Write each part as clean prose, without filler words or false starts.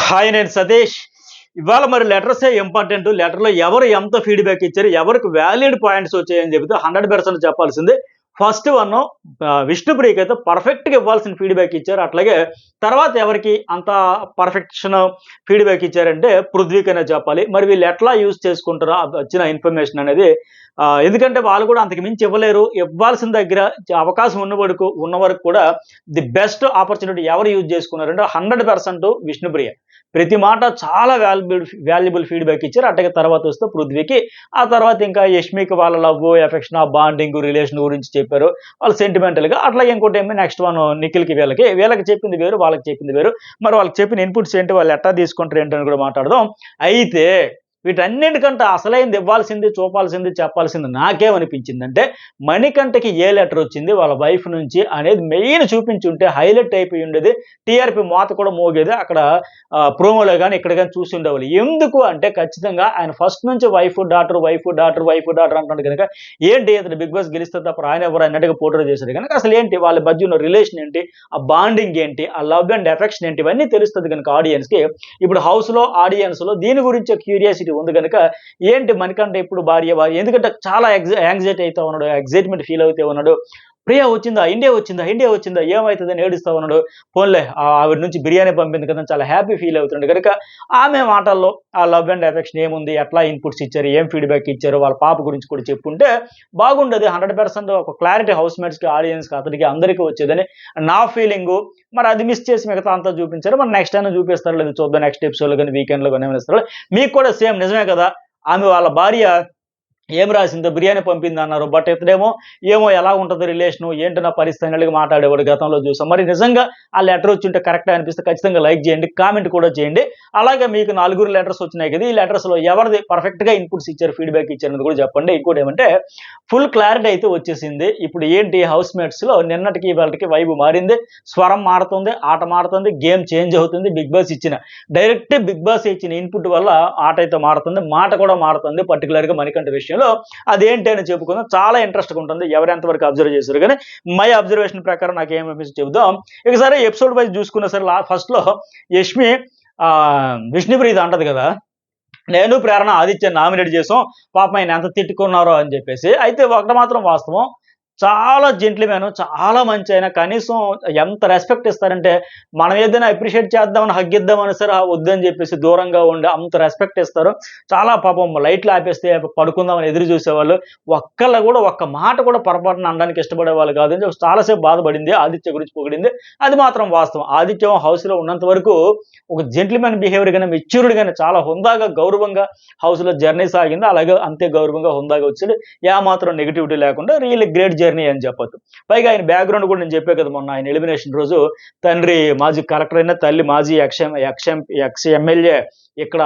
Hi, నేను సతీష్. ఇవాళ మరి లెటర్సే ఇంపార్టెంట్. లెటర్‌లో ఎవరు ఎంత ఫీడ్‌బ్యాక్ ఇచ్చారు, ఎవరికి వాలిడ్ పాయింట్స్ వచ్చాయని చెబితే 100% చెప్పాల్సిందే. ఫస్ట్ వన్ను విష్ణుప్రియకైతే పర్ఫెక్ట్‌గా ఇవ్వాల్సిన ఫీడ్‌బ్యాక్ ఇచ్చారు. అట్లాగే తర్వాత ఎవరికి అంత పర్ఫెక్షన్ ఫీడ్‌బ్యాక్ ఇచ్చారంటే పృథ్వీకనే చెప్పాలి. మరి వీళ్ళు ఎట్లా యూజ్ చేసుకుంటారో వచ్చిన ఇన్ఫర్మేషన్ అనేది ఎందుకంటే వాళ్ళు కూడా అంతకు మించి ఇవ్వలేరు. ఇవ్వాల్సిన దగ్గర అవకాశం ఉన్న వరకు కూడా ది బెస్ట్ ఆపర్చునిటీ ఎవరు యూజ్ చేసుకున్నారంటే 100% విష్ణుప్రియ. ప్రతి మాట చాలా వాల్యుబుల్ ఫీడ్‌బ్యాక్ ఇచ్చారు. అట్లాగే తర్వాత వస్తే పృథ్వీకి, ఆ తర్వాత ఇంకా యష్మికి వాళ్ళ లవ్, ఎఫెక్షన్, బాండింగ్, రిలేషన్ గురించి చెప్పారు. వాళ్ళు సెంటిమెంటల్‌గా. అట్లాగే ఇంకోటేమో నెక్స్ట్ వన్ నిఖిల్‌కి వీళ్ళకి చెప్పింది వేరు, వాళ్ళకి చెప్పింది వేరు. మరి వాళ్ళకి చెప్పిన ఇన్‌పుట్స్ ఏంటి, వాళ్ళు ఎట్టా తీసుకుంటారు ఏంటని కూడా మాట్లాడదాం. అయితే వీటన్నిటికంటే అసలైంది ఇవ్వాల్సింది, చూపాల్సింది, చెప్పాల్సింది నాకేమనిపించిందంటే మణికంఠకి ఏ లెటర్ వచ్చింది వాళ్ళ వైఫ్ నుంచి అనేది మెయిన్ చూపించుంటే హైలైట్ అయిపోయి ఉండేది. టీఆర్‌పీ మోత కూడా మోగేది. అక్కడ ప్రోమోలో గాని, ఇక్కడ గాని చూసి ఉండేవాళ్ళు. ఎందుకు అంటే ఖచ్చితంగా ఆయన ఫస్ట్ నుంచి wife, daughter, wife, daughter, wife, daughter అంటున్నాడు గనక ఏంటి ఇతను బిగ్ బాస్ గెలిస్తే తప్ప ఆయన ఎవరు అన్నట్టుగా పోర్ట్రే చేశారు గనక అసలు ఏంటి వాళ్ళ మధ్య ఉన్న రిలేషన్ ఏంటి, ఆ బాండింగ్ ఏంటి, ఆ లవ్ అండ్ ఎఫెక్షన్ ఏంటి, ఇవన్నీ తెలుస్తది గనక ఆడియన్స్‌కి. ఇప్పుడు హౌస్‌లో, ఆడియన్స్‌లో దీని గురించే క్యూరియాసిటీ ఉంది గనక ఏంటి మణికంఠ ఇప్పుడు భార్య ఎందుకంటే చాలా యాంగ్జైటీ అయితా ఉన్నాడు, ఎక్సైట్మెంట్ ఫీల్ అవుతూ ఉన్నాడు. ప్రియా వచ్చిందా, ఇండియా వచ్చిందా ఏమవుతుందని ఏడుస్తా ఉన్నాడు. పోన్లే ఆవిడ నుంచి బిర్యానీ పంపింది కదా చాలా హ్యాపీ ఫీల్ అవుతున్నాడు కనుక ఆమె మాటల్లో ఆ లవ్ అండ్ ఎఫెక్షన్ ఏముంది, ఎట్లా ఇన్పుట్స్ ఇచ్చారు, ఏం ఫీడ్బ్యాక్ ఇచ్చారు, వాళ్ళ పాప గురించి కూడా చెప్పుంటే బాగుండదు. 100% ఒక క్లారిటీ హౌస్ మేట్స్కి, ఆడియన్స్కి, అతనికి అందరికీ వచ్చేదని నా ఫీలింగు. మరి అది మిస్ చేసి మిగతా అంతా చూపించారు. మరి నెక్స్ట్ అయినా చూపిస్తారు లేదు చూద్దాం, నెక్స్ట్ ఎపిసోడ్లో కానీ వీకెండ్లో కానీ ఏమైనా ఇస్తారు. మీకు కూడా సేమ్ నిజమే కదా, ఆమె వాళ్ళ భార్య ఏం రాసిందో బిర్యానీ పంపిందన్నారు. బట్ ఇతడేమో ఏమో ఎలా ఉంటదో రిలేషను, ఏంటి నా పరిస్థితి అన్నట్టుగా మాట్లాడేవాడు గతంలో చూసాం. మరి నిజంగా ఆ లెటర్ వచ్చుంటే కరెక్టే అనిపిస్తే ఖచ్చితంగా లైక్ చేయండి, కామెంట్ కూడా చేయండి. అలాగే మీకు 4 లెటర్స్ వచ్చినాయి కదా, ఈ లెటర్స్‌లో ఎవరిది పర్ఫెక్ట్‌గా ఇన్పుట్స్ ఇచ్చారు, ఫీడ్‌బ్యాక్ ఇచ్చారన్నది కూడా చెప్పండి. ఇంకోటేమంటే ఫుల్ క్లారిటీ అయితే వచ్చేసింది. ఇప్పుడు ఏంటి హౌస్ మేట్స్‌లో నిన్నటికి ఇవాళకి వైబ్ మారింది, స్వరం మారుతుంది, ఆట మారుతుంది, గేమ్ చేంజ్ అవుతుంది. బిగ్ బాస్ ఇచ్చిన ఇన్పుట్ వల్ల ఆట అయితే మారుతుంది, మాట కూడా మారుతుంది. పర్టికులర్‌గా మణికంఠ విషయంలో అదేంటి అని చెప్పుకుందాం. చాలా ఇంట్రెస్ట్‌గా ఉంటుంది. ఎవరు ఎంతవరకు అబ్జర్వ్ చేశారు కానీ మై అబ్జర్వేషన్ ప్రకారం నాకేమనిపించిందో చెబుదాం. ఇక సరే ఎపిసోడ్ వైజ్ చూసుకున్నా సరే ఫస్ట్‌లో యష్మి విష్ణుప్రీతి అంటది కదా, నేను ప్రేరణ ఆదిత్యని నామినేట్ చేసాం, పాపం ఆయన ఎంత తిట్టుకున్నారో అని చెప్పేసి. అయితే ఒకటి మాత్రం వాస్తవం, చాలా జెంట్లీమెన్, చాలా మంచి ఆయన. కనీసం ఎంత రెస్పెక్ట్ ఇస్తారంటే మనం ఏదైనా అప్రిషియేట్ చేద్దామని, హగ్గిద్దామని సరే వద్దని చెప్పేసి దూరంగా ఉండి అంత రెస్పెక్ట్ ఇస్తారు. చాలా పాపం లైట్లు ఆపేస్తే పడుకుందామని ఎదురు చూసేవాళ్ళు. ఒక్కళ్ళు కూడా ఒక్క మాట కూడా పొరపాటున అనడానికి ఇష్టపడేవాళ్ళు కాదని చెప్పి చాలాసేపు బాధపడింది. ఆదిత్య గురించి పొగిడింది. అది మాత్రం వాస్తవం. ఆదిత్యం హౌస్‌లో ఉన్నంత వరకు ఒక జెంట్లీమెన్ బిహేవియర్ గానే, మెచ్యూర్డ్ గానే, చాలా హుందాగా, గౌరవంగా హౌస్‌లో జర్నీ సాగింది. అలాగే అంతే గౌరవంగా, హుందాగా వచ్చాడు. ఏమాత్రం నెగటివిటీ లేకుండా రియల్లీ గ్రేట్ జర్నీ అని చెప్పొచ్చు. పైగా ఆయన బ్యాక్‌గ్రౌండ్ కూడా నేను చెప్పా కదా మొన్న, ఆయన ఎలిమినేషన్ రోజు తండ్రి మాజీ కలెక్టర్ అయినా, తల్లి మాజీ ఎక్స్ ఎమ్మెల్యే ఇక్కడ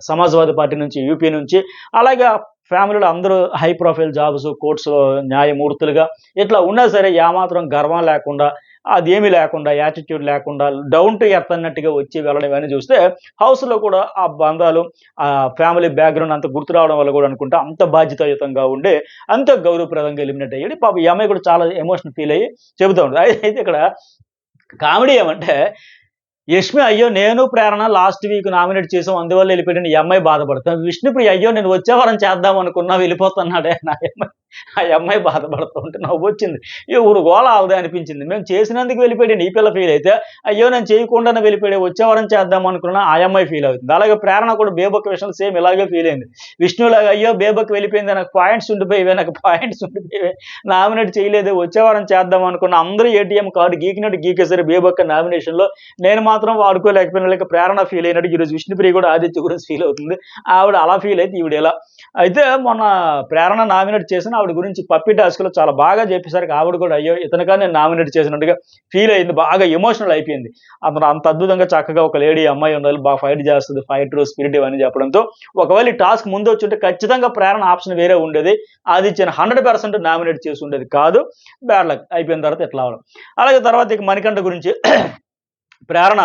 సమాజ్‌వాదీ పార్టీ నుంచి, యూపీ నుంచి. అలాగే ఫ్యామిలీలో అందరూ హై ప్రొఫైల్ జాబ్స్, కోర్ట్స్‌లో న్యాయమూర్తులుగా ఇట్లా ఉన్నా సరే ఏమాత్రం గర్వం లేకుండా, అదేమీ లేకుండా, యాటిట్యూడ్ లేకుండా, డౌన్ టు ఎర్త్ అన్నట్టుగా వచ్చి వెళ్ళడం ఇవన్నీ చూస్తే హౌస్‌లో కూడా ఆ బంధాలు, ఆ ఫ్యామిలీ బ్యాక్‌గ్రౌండ్ అంతా గుర్తు రావడం వల్ల కూడా అనుకుంటా అంత బాధ్యతాయుతంగా ఉండి, అంత గౌరవప్రదంగా ఎలిమినేట్ అయ్యాడు. పాపం ఈ అమ్మాయి కూడా చాలా ఎమోషనల్ ఫీల్ అయ్యి చెబుతా ఉంటది. అయితే ఇక్కడ కామెడీ ఏమంటే యష్మి అయ్యో నేను ప్రేరణ లాస్ట్ వీక్ నామినేట్ చేసాం అందువల్ల వెళ్ళిపోయాడని ఈ అమ్మాయి బాధపడుతుంది. విష్ణుప్రియ అయ్యో నేను వచ్చే వారం చేద్దాం అనుకున్నా వెళ్ళిపోతున్నాడే నా అమ్మాయి, ఆ అమ్మాయి బాధపడుతూ ఉంటే నవ్వు వచ్చింది. ఊరు గోల ఆవదే అనిపించింది. మేము చేసినందుకు వెళ్ళిపోయాడు ఈ పిల్ల ఫీల్ అయితే, అయ్యో నేను చేయకుండానే వెళ్ళిపోయాడు వచ్చే వారం చేద్దాం అనుకున్నా ఆ అమ్మాయి ఫీల్ అవుతుంది. అలాగే ప్రేరణ కూడా బేబక్ విషయంలో సేమ్ ఇలాగే ఫీల్ అయింది. విష్ణులాగా అయ్యో బేబక్ వెళ్ళిపోయింది, నాకు పాయింట్స్ ఉండిపోయి నామినేట్ చేయలేదు, వచ్చే వారం చేద్దాం అనుకున్న అందరూ ఏటీఎం కార్డు గీకినట్టు గీకేసరి బేబక్ నామినేషన్లో, నేను మాత్రం వాడుకోలేకపోయినా లేక ప్రేరణ ఫీల్ అయినట్టు ఈరోజు విష్ణుప్రియ కూడా ఆదిత్య గురించి ఫీల్ అవుతుంది. ఆవిడ అలా ఫీల్ అయితే ఈవిడ ఎలా. అయితే మొన్న ప్రేరణ నామినేట్ చేసిన ఆవిడ గురించి పప్పి టాస్క్లో చాలా బాగా చెప్పేసరికి ఆవిడ కూడా అయ్యో ఇతనిగా నేను నామినేట్ చేసినట్టుగా ఫీల్ అయింది, బాగా ఎమోషనల్ అయిపోయింది. అతను అంత అద్భుతంగా చక్కగా ఒక లేడీ అమ్మాయి ఉండాలి, బాగా ఫైట్ చేస్తుంది, ఫైటర్ స్పిరిట్ ఇవన్నీ చెప్పడంతో ఒకవేళ ఈ టాస్క్ ముందు వచ్చి ఉంటే ఖచ్చితంగా ప్రేరణ ఆప్షన్ వేరే ఉండేది, ఆదిత్యని 100% నామినేట్ చేసి ఉండేది కాదు. బ్యాడ్ లక్ అయిపోయిన తర్వాత ఎట్లా అవడం. అలాగే తర్వాత ఇక మణికంఠ గురించి ప్రేరణ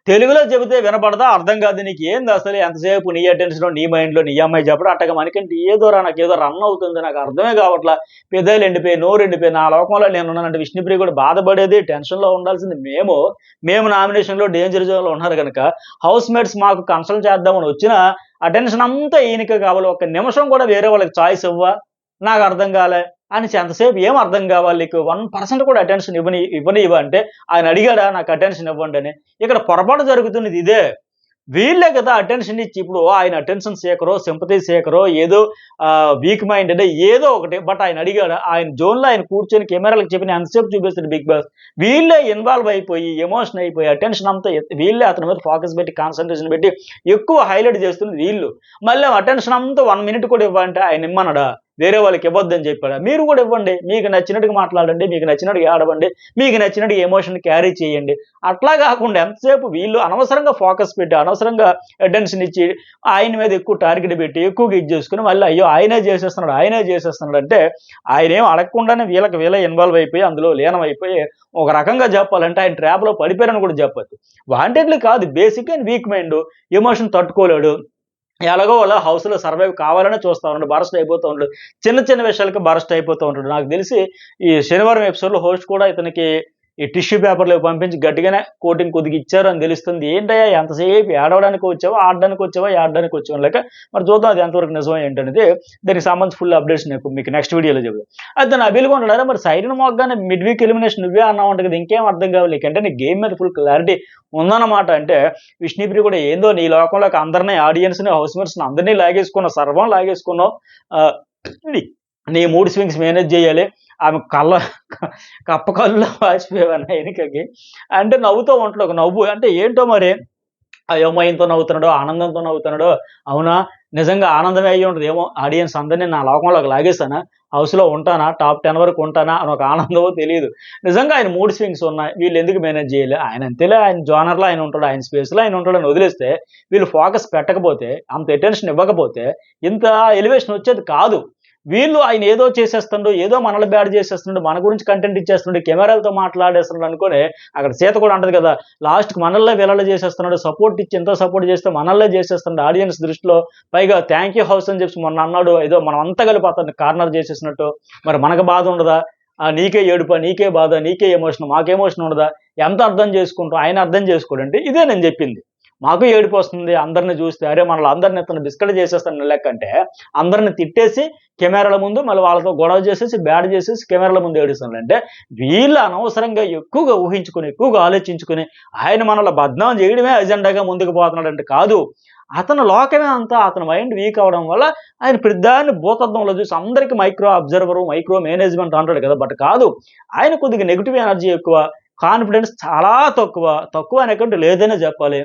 తెలుగులో చెబితే వినపడదా? అర్థం కాదు. నీకు ఏంది అసలు ఎంతసేపు నీ అటెన్షన్‌లో, నీ మైండ్‌లో, నీ అమ్మాయి చెప్పడం అట్టగా మనకేంటి ఏదోరా నాకేదో రన్ అవుతుంది. నాకు అర్థమే కావట్లా. పెదాలు ఎండిపోయి, నోరు ఎండిపోయి, నా లోకంలో నేనున్నానంటే విష్ణుప్రియ కూడా బాధపడేది, టెన్షన్‌లో ఉండాల్సింది మేము నామినేషన్‌లో డేంజర్ జోన్‌లో ఉన్నారు గనక హౌస్ మేట్స్ మాకు కన్సల్ట్ చేద్దామని వచ్చినా అటెన్షన్ అంతా ఈయనకే కావాలి. ఒక్క నిమిషం కూడా వేరే వాళ్ళకి చాయిస్ ఇవ్వా? నాకు అర్థం కాలే. అనేసి ఎంతసేపు ఏం అర్థం కావాలి నీకు? 1% కూడా అటెన్షన్ ఇవ్వనివ్వా అంటే ఆయన అడిగాడా నాకు అటెన్షన్ ఇవ్వండని? ఇక్కడ పొరపాటు జరుగుతున్నది ఇదే. వీళ్ళే కదా అటెన్షన్ ఇచ్చి ఇప్పుడు ఆయన అటెన్షన్ సీకరో, సింపథీ సీకరో ఏదో వీక్ మైండెడ్ ఏదో ఒకటి. బట్ ఆయన అడిగాడా? ఆయన జోన్‌లో ఆయన కూర్చొని కెమెరాలకు చెప్పిన ఎంతసేపు చూపిస్తాడు 'బిగ్ బాస్'. వీళ్ళే ఇన్వాల్వ్ అయిపోయి, ఎమోషన్ అయిపోయి, అటెన్షన్ అంతా వీళ్ళే అతని మీద ఫోకస్ పెట్టి, కాన్సంట్రేషన్ పెట్టి ఎక్కువ హైలైట్ చేస్తున్నది వీళ్ళు. మళ్ళీ అటెన్షన్ అంతా 1 మినిట్ కూడా ఇవ్వంటే ఆయన ఇమ్మనడా? వేరే వాళ్ళకి ఇవ్వొద్దని చెప్పాడా? మీరు కూడా ఇవ్వండి. మీకు నచ్చినట్టుగా మాట్లాడండి. మీకు నచ్చినట్టుగా ఏడవండి. మీకు నచ్చినట్టుగా ఎమోషన్ క్యారీ చేయండి. అట్లా కాకుండా ఎంతసేపు వీళ్ళు అనవసరంగా ఫోకస్ పెట్టి, అనవసరంగా అటెన్షన్ ఇచ్చి, ఆయన మీద ఎక్కువ టార్గెట్ పెట్టి, ఎక్కువగా ఇది చేసుకొని మళ్ళీ అయ్యో! ఆయనే చేసేస్తున్నాడు అంటే ఆయనేం అడగకుండానే వీళ్ళే ఇన్వాల్వ్ అయిపోయి, అందులో లీనమైపోయి ఒక రకంగా చెప్పాలంటే ఆయన ట్రాప్‌లో పడిపోయారని కూడా చెప్పొచ్చు. వాంటెడ్‌లీ కాదు. బేసిక్‌గా వీక్ మైండ్. ఎమోషన్ తట్టుకోలేడు. ఎలాగో అలా హౌస్‌లో సర్వైవ్ కావాలనే చూస్తా ఉన్నాడు. బరస్ట్ అయిపోతూ ఉంటాడు. చిన్న చిన్న విషయాలకి బరస్ట్ అయిపోతూ ఉంటాడు. నాకు తెలిసి ఈ శనివారం ఎపిసోడ్‌లో హోస్ట్ కూడా ఇతనికి ఈ టిష్యూ పేపర్‌లు పంపించి గట్టిగానే కోటింగ్ కొద్దిగా ఇచ్చారు అని తెలుస్తుంది. ఏంటయ్యా ఎంతసేపు ఏడవడానికి వచ్చావా? ఆడడానికి వచ్చావా? ఏడడానికి వచ్చావా? లెక్క మరి చూద్దాం అది ఎంతవరకు నిజమో ఏంటనేది. దానికి సంబంధించి ఫుల్ అప్డేట్స్ మీకు నెక్స్ట్ వీడియోలో చెబుతా. అయితే నబీల్ కూడా అన్నాడు, మరి సైరన్ మోగగానే మిడ్ వీక్ ఎలిమినేషన్ నువ్వే అన్నావంట కదా! ఇంకేం అర్థం కావాలి నీకు? అంటే నీ గేమ్ మీద ఫుల్ క్లారిటీ ఉందన్నమాట. అంటే విష్ణుప్రియ కూడా ఏందో నీ లోకంలోకి అందరిని ఆడియన్స్‌ని, హౌస్‌మేట్స్‌ని అందరిని లాగేసుకున్నావు. సర్వం లాగేసుకున్నావు. ఆహ్, నీ నీ మూడ్ స్వింగ్స్ మేనేజ్ చేయాలి. ఆమె కప్ప కళ్ళలో వాచిపోయావన్న ఎనికకి. అంటే నవ్వుతూ ఉంటాడు. ఒక నవ్వు అంటే ఏంటో మరి అయోమయంతో నవ్వుతున్నాడో, ఆనందంతో నవ్వుతున్నాడో, అవునా? నిజంగా ఆనందమే అయ్యుంటది. ఏమో ఆడియన్స్ అందరిని నా లోకంలోకి లాగేసానా? హౌస్‌లో ఉంటానా? టాప్ 10 వరకు ఉంటానా? అని ఒక ఆనందమో తెలీదు. నిజంగా ఆయన మూడ్ స్వింగ్స్ ఉన్నాయి. వీళ్ళెందుకు మేనేజ్ జేయలే? ఆయన అంతేలే ఆయన జోనర్‌లో ఆయన ఉంటాడు. ఆయన స్పేస్‌లో ఆయన ఉంటాడని వదిలేస్తే, వీళ్ళు ఫోకస్ పెట్టకపోతే, అంత అటెన్షన్ ఇవ్వకపోతే, ఇంత ఎలివేషన్ వచ్చేది కాదు. వీళ్ళు ఆయన ఏదో చేసేస్తుండు, ఏదో మనల్ని బ్యాడ్ చేసేస్తుండు, మన గురించి కంటెంట్ ఇచ్చేస్తుండు, కెమెరాలతో మాట్లాడేస్తున్నాడు అనుకోని అక్కడ సీత కూడా అంటది కదా! లాస్ట్‌కి మనల్నే వీళ్ళలా చేసేస్తున్నాడు. సపోర్ట్ ఇచ్చి ఎంతో సపోర్ట్ చేస్తే మనల్నే చేసేస్తున్నాడు ఆడియన్స్ దృష్టిలో. పైగా థాంక్ యూ హౌస్ అని చెప్పి మొన్న అన్నాడు. ఏదో మనం అంతా కలిపి అతన్ని కార్నర్ చేసేసినట్టు. మరి మనకు బాధ ఉండదా? నీకే ఏడుపా, నీకే బాధ, నీకే ఎమోషన్, మాకు ఎమోషన్ ఉండదా? ఎంత అర్థం చేసుకుంటాం? ఆయన అర్థం చేసుకోడంటే ఇదే నేను చెప్పింది. మాకు ఏడుపొస్తుంది అందరిని చూస్తే. అరే! మనల్ని ఇతను డిస్కరేజ్ చేసేస్తాడని లెక్కంటే, అందరిని తిట్టేసి కెమెరాల ముందు మళ్ళీ వాళ్ళతో గొడవ చేసేసి, బ్యాడ్ చేసేసి కెమెరాల ముందు ఏడుస్తున్నాడంటే, వీళ్ళు అనవసరంగా ఎక్కువగా ఊహించుకొని, ఎక్కువగా ఆలోచించుకొని, ఆయన మనల్ని బద్నాం చేయడమే అజెండాగా ముందుకు పోతున్నాడంటే కాదు. అతని లోకమే అంతా, అతని మైండ్ వీక్ అవ్వడం వల్ల ఆయన ప్రతిదాన్ని భూతద్దంలో చూసి అందరికి మైక్రో అబ్జర్వరు, మైక్రో మేనేజ్‌మెంట్ అంటాడు కదా! బట్ కాదు. ఆయన కొద్దిగా నెగెటివ్ ఎనర్జీ ఎక్కువ. కాన్ఫిడెన్స్ చాలా తక్కువ. తక్కువ అనేకంటే లేదనే చెప్పాలి.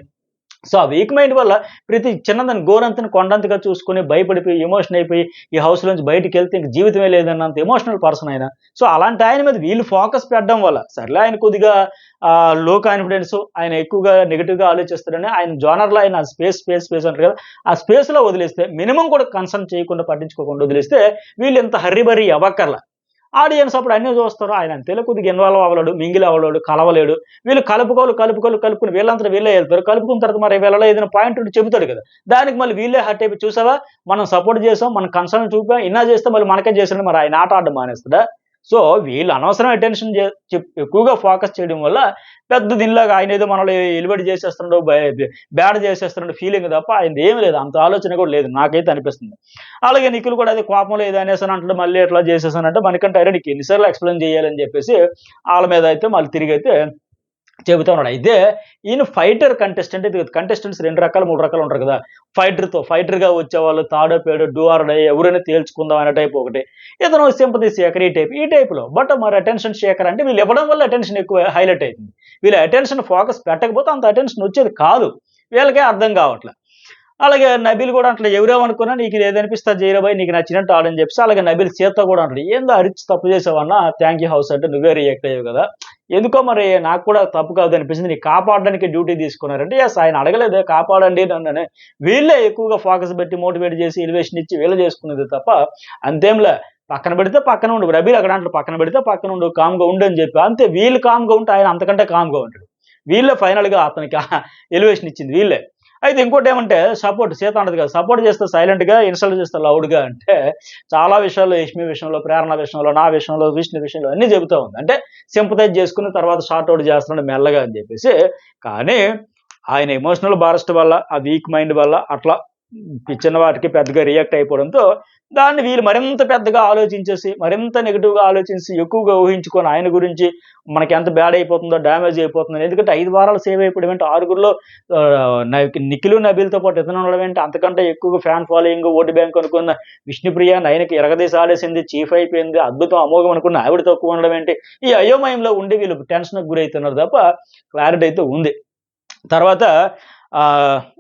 సో, ఆ వీక్ మైండ్ వల్ల ప్రతి చిన్నదాన్ని గోరంతని కొండంతగా చూసుకొని భయపడిపోయి, ఎమోషన్ అయిపోయి, ఈ హౌస్‌లోంచి బయటికెళ్తే ఇంక జీవితమే లేదన్నంత ఎమోషనల్ పర్సన్ ఆయన. సో, అలాంటి ఆయన మీద వీళ్ళు ఫోకస్ పెట్టడం వల్ల, సర్లే ఆయన కొద్దిగా లో కాన్ఫిడెన్సు, ఆయన ఎక్కువగా నెగెటివ్‌గా ఆలోచిస్తాడని ఆయన జోనర్‌లో ఆయన స్పేస్ అంటారు కదా! ఆ స్పేస్‌లో వదిలేస్తే, మినిమమ్ కూడా కన్సర్న్ చేయకుండా, పట్టించుకోకుండా వదిలేస్తే, వీళ్ళు ఇంత హర్రీ బర్రీ అవ్వక్కర్ల. ఆడియన్స్ అప్పుడు అన్నీ చూస్తారు. ఆయన అంతేలే కొద్దిగా ఇన్వాల్వ్ అవ్వలేడు, మింగిల్ అవ్వలేడు, కలవలేడు. వీళ్ళు కలుపుకొని వీళ్ళంతట వీళ్ళే ఎళ్తారు. కలుపుకున్న తర్వాత మరి వీళ్ళలో ఏదైనా పాయింట్ ఉంటే చెబుతాడు కదా! దానికి మళ్ళీ వీళ్ళే హర్ట్ అయిపోయి చూసావా మనం సపోర్ట్ చేసాం, మనం కన్సర్న్ చూపాం, ఇన్నా చేస్తే మళ్ళీ మనకే చేసాడు మరి ఆయన ఆట ఆడడం మానేస్తాడా? సో, వీళ్ళు అనవసరం అటెన్షన్ ఎక్కువగా ఫోకస్ చేయడం వల్ల పెద్ద దీనిలాగా ఆయనేదో మనల్ని ఎలివేట్ చేసేస్తున్నాడు, బ్యాడ్ చేసేస్తున్నాడు ఫీలింగ్ తప్ప ఆయనదేమి లేదు. అంత ఆలోచన కూడా లేదు నాకైతే అనిపిస్తుంది. అలాగే నిఖిల్ కూడా అదే కోపంలో ఏదో అనేసాను అంటాడు, మళ్ళీ ఎట్లా చేసేసానంటే మనకంటే అరే నీకు ఎన్ని సార్లు ఎక్స్‌ప్లెయిన్ చేయాలని చెప్పేసి ఆళ్ళ మీద అయితే మళ్ళీ తిరిగైతే చెబుతా ఉన్నాడు. అయితే ఈయన ఫైటర్ కంటెస్టెంట్ ఇది కంటెస్టెంట్స్ 2 రకాలు, 3 రకాలు ఉంటారు కదా! ఫైటర్‌గా వచ్చేవాళ్ళు తాడో పేడో డూ ఆర్ డై ఎవరైనా తేల్చుకుందాం అనే టైప్ ఒకటి. ఇతను సింపథీ సీకర్ ఈ టైప్‌లో. బట్ మరి అటెన్షన్ సీకర్ అంటే వీళ్ళు ఇవ్వడం వల్ల అటెన్షన్ ఎక్కువ హైలైట్ అయితుంది. వీళ్ళు అటెన్షన్ ఫోకస్ పెట్టకపోతే అంత అటెన్షన్ వచ్చేది కాదు. వీళ్ళకే అర్థం కావట్ల. అలాగే నబీల్ కూడా అంటాడు ఎవరేమనుకున్నా నీకు ఏదనిపిస్తే అది చేయరా భాయ్ నీకు నచ్చినట్టు ఆడని చెప్పేసి అలాగే నబీల్ సీత కూడా అంటాడు ఏందో అరిచి తప్పు చేసావన్నా థ్యాంక్ యూ హౌస్ అంటే నువ్వే రియాక్ట్ అయ్యావు కదా ఎందుకో మరి నాకు కూడా తప్పు కాదు అనిపించింది నీకు కాపాడడానికి డ్యూటీ తీసుకున్నారంటే ఎస్ ఆయన అడగలేదే కాపాడండి నన్ను వీళ్ళే ఎక్కువగా ఫోకస్ పెట్టి మోటివేట్ చేసి ఎలివేషన్ ఇచ్చి వీళ్ళు చేసుకునేది తప్ప అంతేంలే పక్కన పెడితే పక్కన ఉండు రబీల్ అక్కడ అంటాడు పక్కన పెడితే పక్కన ఉండు కామ్గా ఉండు అని చెప్పి అంతే వీళ్ళు కామ్గా ఉంటే ఆయన అంతకంటే కామ్గా ఉంటాడు వీళ్ళే ఫైనల్గా అతనికి ఎలివేషన్ ఇచ్చింది వీళ్ళే. అయితే ఇంకోటి ఏమంటే సపోర్ట్ సీత అంటది కదా, సపోర్ట్ చేస్తే సైలెంట్గా, ఇన్సల్ట్ చేస్తే లౌడ్గా అంటే చాలా విషయాల్లో యష్మి విషయంలో, ప్రేరణ విషయంలో, నా విషయంలో, విష్ణు విషయంలో అన్నీ చెబుతూ ఉంది. అంటే సింపథైజ్ చేసుకుని తర్వాత షార్ట్ అవుట్ చేస్తున్నాడు మెల్లగా అని చెప్పేసి. కానీ ఆయన ఎమోషనల్ బారస్ట్ వల్ల, ఆ వీక్ మైండ్ వల్ల అట్లా చిన్న వాటికి పెద్దగా రియాక్ట్ అయిపోవడంతో దాన్ని వీళ్ళు మరింత పెద్దగా ఆలోచించేసి, మరింత నెగిటివ్‌గా ఆలోచించి, ఎక్కువగా ఊహించుకొని ఆయన గురించి మనకి ఎంత బ్యాడ్ అయిపోతుందో, డ్యామేజ్ అయిపోతుందో. ఎందుకంటే 5 వారాలు సేవ్ అయిపోవడం ఏంటి, 6గురిలో నిఖిల్, నబీల్‌తో పాటు ఇతను ఉండడం ఏంటి, అంతకంటే ఎక్కువగా ఫ్యాన్ ఫాలోయింగ్, ఓటు బ్యాంక్ అనుకున్న విష్ణుప్రియ నయనకి ఇరగదీసి ఆడేసింది, చీఫ్ అయిపోయింది, అద్భుతం, అమోఘం అనుకున్న ఆవిడ తక్కువ ఉండడం ఏంటి, ఈ అయోమయంలో ఉండి వీళ్ళు టెన్షన్‌కి గురవుతున్నారు తప్ప క్లారిటీ అయితే ఉంది. తర్వాత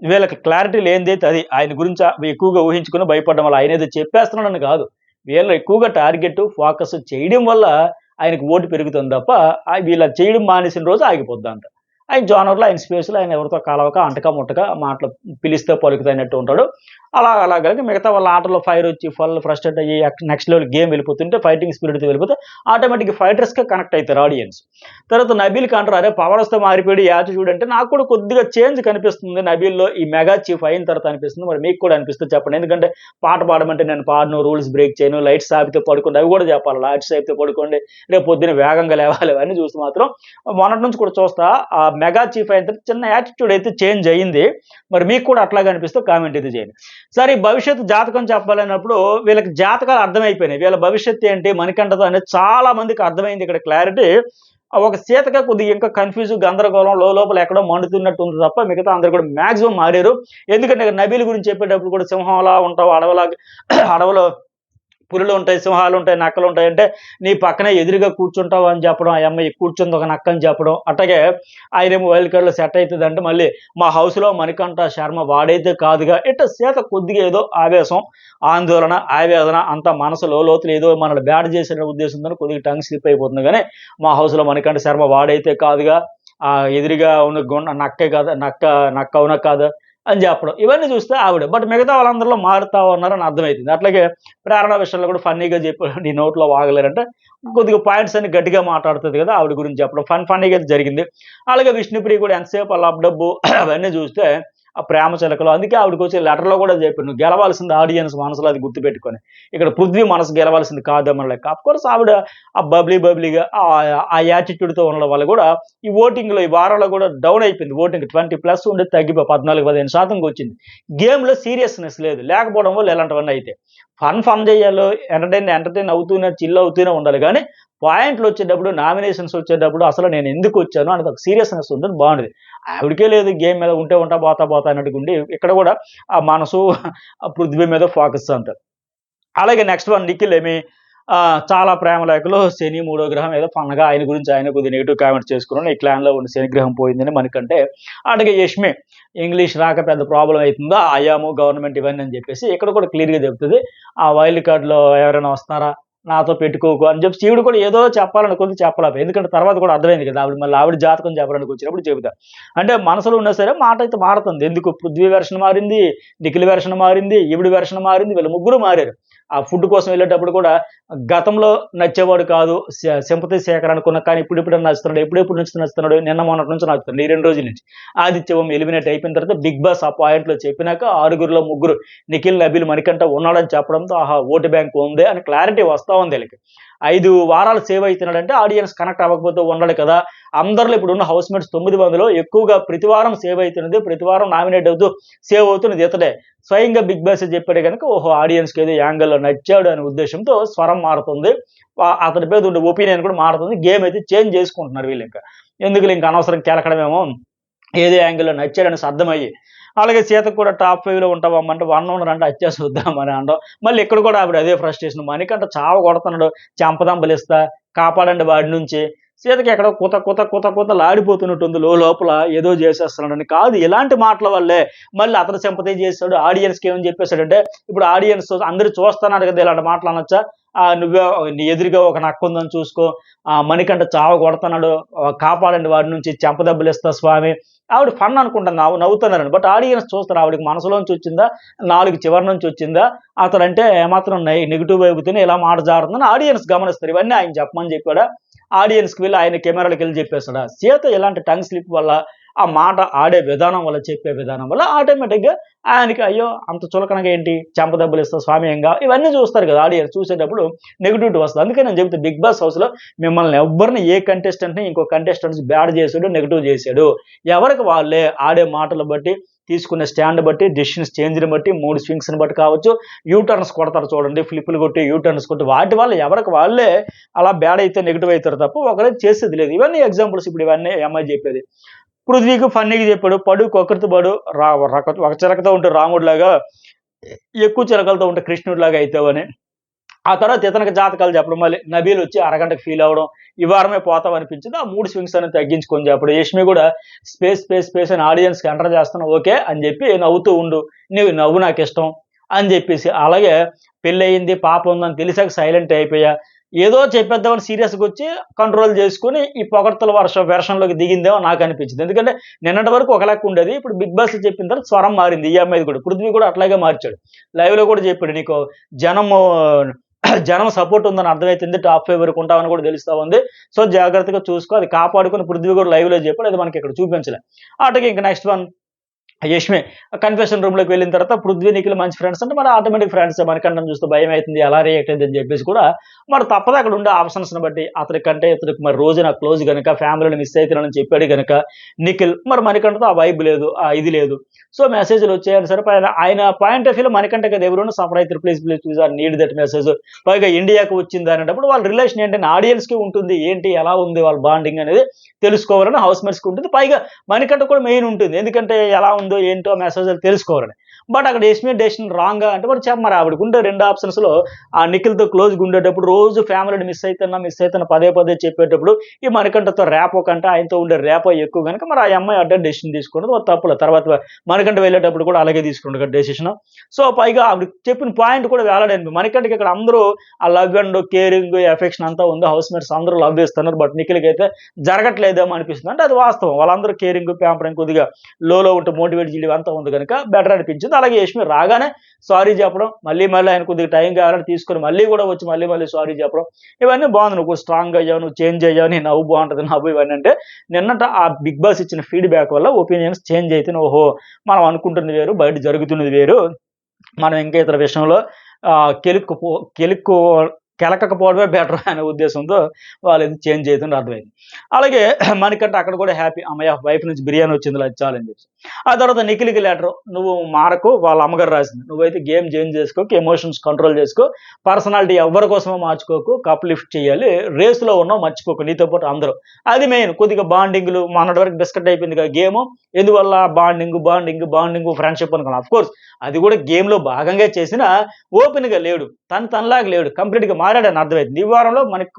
వీళ్ళకి క్లారిటీ లేనిదైతే అది. ఆయన గురించి ఎక్కువగా ఊహించుకొని భయపడడం వల్ల. ఆయనేదో చెప్పేస్తున్నాడని కాదు. వీళ్ళు ఎక్కువగా టార్గెట్, ఫోకస్ చేయడం వల్ల ఆయనకు ఓటు పెరుగుతుంది తప్ప, వీళ్ళు అది చేయడం మానేసిన రోజు ఆగిపోద్దంట. ఆయన జోనర్‌లో, ఆయన స్పేస్‌లో ఆయన ఎవరితో కలవక, అంటక ముట్టక, మాటలు పిలిస్తే పలుకుతాయినట్టు ఉంటాడు. అలాగ మిగతా వాళ్ళ ఆటలో ఫైర్ వచ్చి ఫుల్ ఫ్రస్ట్రేట్ అయ్యి నెక్స్ట్ లెవెల్ గేమ్ వెళ్ళిపోతుంటే, ఫైటింగ్ స్పిరిట్‌తో వెళ్ళిపోతే ఆటోమేటిక్‌గా ఫైటర్స్‌కే కనెక్ట్ అవుతారు ఆడియన్స్. తర్వాత నబీల్‌కి అంటారు, అరే పవర్ వస్తే మారిపోయాడు, యాటిట్యూడ్ అంటే నాకు కూడా కొద్దిగా చేంజ్ కనిపిస్తుంది నబీల్‌లో ఈ మెగా చీఫ్ అయిన తర్వాత అనిపిస్తుంది. మరి మీకు కూడా అనిపిస్తే చెప్పండి. ఎందుకంటే పాట పాడమంటే నేను పాడను, రూల్స్ బ్రేక్ చేయను, లైట్స్ ఆపితే పడుకోండి అవి కూడా చెప్పాలి. లైట్స్ ఆపితే పడుకోండి, రేపు పొద్దున్న వేగంగా లేవాలి, అవన్నీ చూసి మాత్రం మొన్నటి నుంచి కూడా చూస్తా ఆ మెగా చీఫ్ అయిన తర్వాత చిన్న యాటిట్యూడ్ అయితే చేంజ్ అయ్యింది. మరి మీకు కూడా అట్లాగే అనిపిస్తే కామెంట్ అయితే చేయండి. సరే, ఈ భవిష్యత్తు జాతకం చెప్పాలన్నప్పుడు వీళ్ళకి జాతకాలు అర్థమైపోయినాయి. వీళ్ళ భవిష్యత్తు ఏంటి, మణికంఠతో అనేది చాలా మందికి అర్థమైంది. ఇక్కడ క్లారిటీ ఒక సీతగా కొద్దిగా ఇంకా కన్‌ఫ్యూజ్, గందరగోళం, లోపల ఎక్కడో మండుతున్నట్టు ఉంది తప్ప మిగతా అందరూ కూడా మాక్సిమం మారారు. ఎందుకంటే నబీల్ గురించి చెప్పేటప్పుడు కూడా సింహంలా ఉంటావు, అడవిలో పులులు ఉంటాయి, సింహాలు ఉంటాయి, నక్కలు ఉంటాయి అంటే నీ పక్కనే ఎదురుగా కూర్చుంటావు అని చెప్పడం, ఆ అమ్మాయి కూర్చుంది ఒక నక్క అని చెప్పడం. అట్లాగే ఆయనేమో వైల్డ్ కార్డ్‌లో సెట్ అవుతుందంటే మళ్ళీ మా హౌస్‌లో మణికంఠ శర్మ వాడైతే కాదుగా. ఇట్లా సీత కొద్దిగా ఏదో ఆవేశం, ఆందోళన, ఆవేదన అంతా మనసు లోతులో ఏదో మనల్ని బ్యాడ్ చేసిన ఉద్దేశంతోని కొద్దిగా టంగ్ స్లిప్ అయిపోతుంది. కానీ మా హౌస్‌లో మణికంఠ శర్మ వాడైతే కాదుగా, ఎదురుగా ఉన్న నక్కే కదా, నక్క అవునా కాదా అని చెప్పడం. ఇవన్నీ చూస్తే ఆవిడ. బట్ మిగతా వాళ్ళందరిలో మారుతా ఉన్నారని అర్థమైతుంది. అట్లాగే ప్రేరణ విషయంలో కూడా ఫన్నీగా చెప్పాడు, నీ నోట్లో వాగలేరంటే కొద్దిగా పాయింట్స్ అన్ని గట్టిగా మాట్లాడుతుంది కదా, ఆవిడ గురించి చెప్పడం ఫన్నీగా అయితే జరిగింది. అలాగే విష్ణుప్రియ కూడా ఎంతసేపు లబ్ డబ్బు అవన్నీ చూస్తే ఆ ప్రేమ చిలకలు. అందుకే ఆవిడకొచ్చే లెటర్‌లో కూడా చెప్పాడు, నువ్వు గెలవాల్సింది ఆడియన్స్ మనసులో, అది గుర్తుపెట్టుకొని. ఇక్కడ పృథ్వీ మనసు గెలవాల్సింది కాదన్న లెక్క. అఫ్‌కోర్స్ ఆవిడ ఆ బబ్లీగా ఆ యాటిట్యూడ్‌తో ఉండడం వల్ల కూడా ఈ ఓటింగ్‌లో ఈ వారంలో కూడా డౌన్ అయిపోయింది. ఓటింగ్ 20+ ఉండేది తగ్గిపోయి 14, 15% వచ్చింది. గేమ్‌లో సీరియస్‌నెస్ లేదు. లేకపోవడం వల్ల ఇలాంటివన్నీ అయితాయి. ఫన్ చేయాలో, ఎంటర్‌టైన్ అవుతూనే, చిల్ అవుతూనే ఉండాలి గానీ, పాయింట్లు వచ్చేటప్పుడు, నామినేషన్స్ వచ్చేటప్పుడు అసలు నేను ఎందుకొచ్చాను అనేది ఒక సీరియస్‌నెస్ ఉంటేనే బావుండేది. ఆవిడకే లేదు, గేమ్ మీద ఉంటే ఉంటా, పోతా అన్నట్టుగా ఉండి, ఇక్కడ కూడా ఆ మనసు ఆ పృథ్వీ మీద ఫోకస్ అంతా. అలాగే నెక్స్ట్ వన్ నిఖిల్ ఏమి చాలా ప్రేమ లేఖలు, శని మూడో గ్రహం ఏదో ఫన్‌గా ఆయన గురించి ఆయన కొద్దిగా నెగెటివ్ కామెంట్స్ చేసుకున్నాను. ఈ క్లాన్‌లో ఉన్న శనిగ్రహం పోయిందని మనకంటే. అట్లాగే యష్మి ఇంగ్లీష్ రాక పెద్ద ప్రాబ్లమ్ అయితుందా, అయాము గవర్నమెంట్ ఇవన్నీ అని చెప్పేసి ఇక్కడ కూడా క్లియర్‌గా చెప్తది. ఆ వైల్డ్ కార్డ్‌లో ఎవరైనా వస్తారా, నాతో పెట్టుకోకు అని చెప్పి ఈవిడ కూడా ఏదో చెప్పాలనుకుంది, చెప్పలేకపోయింది. ఎందుకంటే తర్వాత కూడా అర్థమైంది కదా, ఆవిడ జాతకం చెప్పడానికి వచ్చినప్పుడు చెబుతా. అంటే మనసులో ఉన్నా సరే మాట అయితే మారుతుంది. ఎందుకు పృథ్వీ వెర్షన్ మారింది, నిఖిల్ వెర్షన్ మారింది, ఈవిడ వెర్షన్ మారింది, వీళ్ళు ముగ్గురు మారారు. ఆ ఫుడ్ కోసం వెళ్ళేటప్పుడు కూడా గతంలో నచ్చేవాడు కాదు, సింపతి శేఖర్ అనుకున్నా, కానీ ఇప్పుడిప్పుడు నచ్చుతున్నాడు, ఎప్పుడెప్పుడు నుంచి నచ్చుతున్నాడు, నిన్న మొన్నటి నుంచి నచ్చుతున్నాడు, ఈ 2 రోజుల నుంచి. ఆదిత్యవం ఎలిమినేట్ అయిపోయిన తర్వాత బిగ్ బాస్ ఆ పాయింట్‌లో చెప్పినాక 6గురిలో 3 నిఖిల్, నబీల్, మణికంఠ ఉన్నాడని చెప్పడంతో ఆహా, ఓటు బ్యాంక్ ఉంది అని క్లారిటీ వస్తా ఉంది వీళ్ళకి. 5 వారాలు సేవ్ అవుతున్నాడంటే ఆడియన్స్ కనెక్ట్ అవ్వకపోతే ఉండడు కదా. అందరిలో ఇప్పుడున్న హౌస్‌మేట్స్ 9 మందిలో ఎక్కువగా ప్రతి వారం సేవ్ అవుతున్నది, ప్రతి వారం నామినేట్ అవుతూ సేవ్ అవుతున్నది ఇతడే. స్వయంగా బిగ్ బాస్ చెప్పాడు గనుక, ఓహో, ఆడియన్స్‌కి ఏదో యాంగిల్‌లో నచ్చాడు అనే ఉద్దేశంతో స్వరం మారుతుంది. అతని మీద ఉండే ఒపీనియన్ కూడా మారుతుంది. గేమ్ అయితే చేంజ్ చేసుకుంటున్నారు వీళ్ళింక. ఎందుకులే ఇంక అనవసరం కెలకడమేమో, ఏదో యాంగిల్‌లో నచ్చాడనేసి అర్థమయ్యి. అలాగే సీతకు కూడా టాప్ 5లో ఉంటావమ్మా అంటే 1 ఉండరంటే అచ్చేసి వద్దామని అనడం. మళ్ళీ ఇక్కడ కూడా ఆవిడ అదే ఫ్రస్ట్రేషన్, మణికంఠ చావ కొడుతున్నాడు, చెంపదంబలిస్తా, కాపాడండి వాడి నుంచి. సీతకి ఎక్కడో కుతలాడిపోతున్నట్టుంది లోపల, ఏదో చేసేస్తున్నాడని. కాదు, ఇలాంటి మాటల వల్లే మళ్ళీ అతను సింపథైజ్ చేసాడు. ఆడియన్స్‌కి ఏమని చెప్పేసాడంటే, ఇప్పుడు ఆడియన్స్ అందరూ చూస్తున్నారు కదా, ఇలాంటి మాటలు అనొచ్చా? నువ్వే నీ ఎదురుగా ఒక నక్కుందని చూసుకో, మణికంఠ చావ కొడుతున్నాడు, కాపాడండి వాడి నుంచి, చెంపదెబ్బలిస్తా స్వామి. ఆవిడ ఫన్ అనుకుంటుంది, నవ్వుతున్నారని. బట్ ఆడియన్స్ చూస్తారు, ఆవిడకి మనసులోంచి వచ్చిందా, నాలుగు చివరి నుంచి వచ్చిందా, అతడంటే ఏమాత్రం నెగిటివ్ వైపుతోనే ఇలా మాట జారుతుందని ఆడియన్స్ గమనిస్తారు. ఇవన్నీ ఆయన చెప్పమని చెప్పాడా, ఆడియన్స్కి వెళ్ళి ఆయన కెమెరాలకు వెళ్ళి చెప్పేస్తాడా? సీత ఇలాంటి టంగ్ స్లిప్ వల్ల, ఆ మాట ఆడే విధానం వల్ల, చెప్పే విధానం వల్ల ఆటోమేటిక్గా ఆయనకి అయ్యో అంత చులకనగా ఏంటి, చెంప దెబ్బలు ఇస్తా స్వామ్యంగా, ఇవన్నీ చూస్తారు కదా ఆడియన్స్. చూసేటప్పుడు నెగిటివిటీ వస్తుంది. అందుకే నేను చెబుతాను, బిగ్ బాస్ హౌస్లో మిమ్మల్ని ఎవ్వరిని, ఏ కంటెస్టెంట్ని ఇంకో కంటెస్టెంట్స్ బ్యాడ్ చేసాడు, నెగిటివ్ చేశాడు, ఎవరికి వాళ్ళే ఆడే మాటలు బట్టి, తీసుకునే స్టాండ్ బట్టి, డెసిషన్స్ చేంజ్ని బట్టి, మూడు స్వింగ్స్ని బట్టి కావచ్చు, యూటర్న్స్ కొడతారు చూడండి, ఫ్లిప్పులు కొట్టి యూటర్న్స్ కొట్టి, వాటి వల్ల ఎవరికి వాళ్ళే అలా బ్యాడ్ అయితే నెగిటివ్ అవుతారు తప్ప ఒకరైతే చేసేది లేదు. ఇవన్నీ ఎగ్జాంపుల్స్. ఇప్పుడు ఇవన్నీ అమ్మాయి చెప్పేది. పృథ్వీకి ఫన్నీగా చెప్పాడు, పడు కొకరితో పడు, ఒక చిలకతో ఉంటే రాముడిలాగా, ఎక్కువ చిలకలతో ఉంటే కృష్ణుడిలాగా అవుతావని. ఆ తర్వాత ఇతనికి జాతకాలు చెప్పడం, మళ్ళీ నబీల్ వచ్చి అరగంటకు ఫీల్ అవ్వడం, ఈ వారమే పోతాం అనిపించింది. ఆ మూడు స్వింగ్స్ అనేది తగ్గించుకొని చెప్పడం. యష్మి కూడా స్పేస్ అని ఆడియన్స్కి ఎంటర్ చేస్తాను, ఓకే అని చెప్పి నవ్వుతూ ఉండు, నీవు నవ్వు నాకు ఇష్టం అని చెప్పేసి. అలాగే పెళ్ళి అయింది, పాప ఉందని తెలిసాక సైలెంట్ అయిపోయా, ఏదో చెప్పేద్దామని సీరియస్గా వచ్చి కంట్రోల్ చేసుకుని ఈ పొగడ్తల వెర్షన్లోకి దిగిందేమో నాకు అనిపించింది. ఎందుకంటే నిన్నటి వరకు ఒక లెక్క ఉండేది, ఇప్పుడు బిగ్ బాస్ చెప్పిన తర్వాత స్వరం మారింది. ఈ అమ్మాయిది కూడా, పృథ్వీ కూడా అట్లాగే మార్చాడు. లైవ్లో కూడా చెప్పాడు, నీకు జనము జనం సపోర్ట్ ఉందని అర్థమవుతుంది, టాప్ 5 వరకు ఉంటామని కూడా తెలుస్తా ఉంది, సో జాగ్రత్తగా చూసుకో, అది కాపాడుకుని పృథ్వీ కూడా లైవ్లో చెప్పాడు. అది మనకి ఇక్కడ చూపించలే. అటుగా ఇంకా నెక్స్ట్ వన్ యష్మి కన్ఫెషన్ రూమ్లోకి వెళ్ళిన తర్వాత పృథ్వీ నిఖిల్ మంచి ఫ్రెండ్స్ అంటే మరి ఆటోమేటిక్ ఫ్రెండ్స్, మనకంటే చూస్తే భయం అవుతుంది, ఎలా రియాక్ట్ అయింది అని చెప్పేసి కూడా మరి తప్పదు అక్కడ ఉండే ఆప్షన్స్ని బట్టి. అతనికంటే ఇతనికి మరి రోజు నాకు క్లోజ్ కనుక, ఫ్యామిలీని మిస్ అవుతున్నానని చెప్పాడు కనుక నిఖిల్, మరి మనకంటతో ఆ వైబ్ లేదు, ఆ ఇది లేదు. సో మెసేజ్లు వచ్చాయని సరే, ఆయన పాయింట్ ఆఫ్ వ్యూలో మనకంటే కదా ఎవరైనా సఫర్ అవుతారు, please are need that message. పైగా ఇండియాకు వచ్చింది అనేటప్పుడు వాళ్ళ రిలేషన్ ఏంటంటే ఆడియన్స్కి ఉంటుంది, ఏంటి ఎలా ఉంది వాళ్ళ బాండింగ్ అనేది తెలుసుకోవాలని హౌస్ మేట్స్కి ఉంటుంది. పైగా మనకంటే కూడా మెయిన్ ఉంటుంది, ఎందుకంటే ఎలా ఉందో ఏంటో మెసేజ్లు తెలుసుకోవాలని. బట్ అక్కడ యష్మి డెసిషన్ రాంగ్గా అంటే మరి చెప్పమని ఆవిడకు ఉండే రెండు ఆప్షన్స్లో, ఆ నిఖిల్తో క్లోజ్గా ఉండేటప్పుడు రోజు ఫ్యామిలీని మిస్ అవుతున్నా పదే చెప్పేటప్పుడు, ఈ మణికంఠతో ర్యాపో కంటే ఆయనతో ఉండే ర్యాపో ఎక్కువ కనుక మరి ఆ అమ్మాయి అడ్డ డెసిషన్ తీసుకున్నది తప్పులే. తర్వాత మణికంఠ వెళ్ళేటప్పుడు కూడా అలాగే తీసుకున్నాడు డెసిషన్. సో పైగా ఆవిడ చెప్పిన పాయింట్ కూడా వ్యాలిడ్ అయింది. మణికంఠకి ఇక్కడ అందరూ ఆ లవ్ అండ్ కేరింగ్ ఎఫెక్షన్ అంతా ఉంది, హౌస్ మేట్స్ అందరూ లవ్ చేస్తున్నారు, బట్ నిఖిల్కి అయితే జరగట్లేదేమో అనిపిస్తుంది. అంటే అది వాస్తవం, వాళ్ళందరూ కేరింగ్ ప్యాంపరింగ్ కొద్దిగా లోలో ఉంటే మోటివేట్ చేయడం అంతా ఉంది కనుక బెటర్ అనిపించింది. అలాగే యష్మి రాగానే సారీ చెప్పడం, మళ్ళీ ఆయన కొద్దిగా టైం కావాలని తీసుకొని మళ్ళీ కూడా వచ్చి మళ్ళీ సారీ చెప్పడం, ఇవన్నీ బాగుంది. నువ్వు స్ట్రాంగ్ అయ్యావు, నువ్వు చేంజ్ అయ్యావు, నీ నవ్వు బాగుంటుంది, నవ్వు ఇవన్నీ అంటే నిన్నట ఆ బిగ్ బాస్ ఇచ్చిన ఫీడ్బ్యాక్ వల్ల ఒపీనియన్స్ చేంజ్ అయితే, ఓహో మనం అనుకుంటున్నది వేరు, బయట జరుగుతున్నది వేరు, మనం ఇంకా ఇతర విషయంలో కెలకపోవడమే బెటర్ అనే ఉద్దేశంతో వాళ్ళు ఇది చేంజ్ అవుతుందని అర్థమైంది. అలాగే మనకంటే అక్కడ కూడా హ్యాపీ, అమ్మయ్య వైఫ్ నుంచి బిర్యానీ వచ్చింది, అది చాలని చెప్పి. ఆ తర్వాత నిఖిల్కి లెటర్, నువ్వు మారకు, వాళ్ళ అమ్మగారు రాసింది, నువ్వైతే గేమ్ చేంజ్ చేసుకోకు, ఎమోషన్స్ కంట్రోల్ చేసుకో, పర్సనాలిటీ ఎవరి కోసమో మార్చుకోకు, కప్ లిఫ్ట్ చేయాలి, రేసులో ఉన్నావు మర్చిపోకు, నీతో పాటు అందరూ. అది మెయిన్. కొద్దిగా బాండింగ్లు మొన్నటి వరకు బిస్కెట్ అయిపోయింది కదా గేమ్, ఎందువల్ల బాండింగ్ ఫ్రెండ్షిప్ అనుకున్నాను. అఫ్ కోర్స్ అది కూడా గేమ్లో భాగంగా చేసిన, ఓపెన్గా లేడు, తనలాగా లేడు, కంప్లీట్గా మారాడని అర్థమైంది. ఈ వారంలో మనకి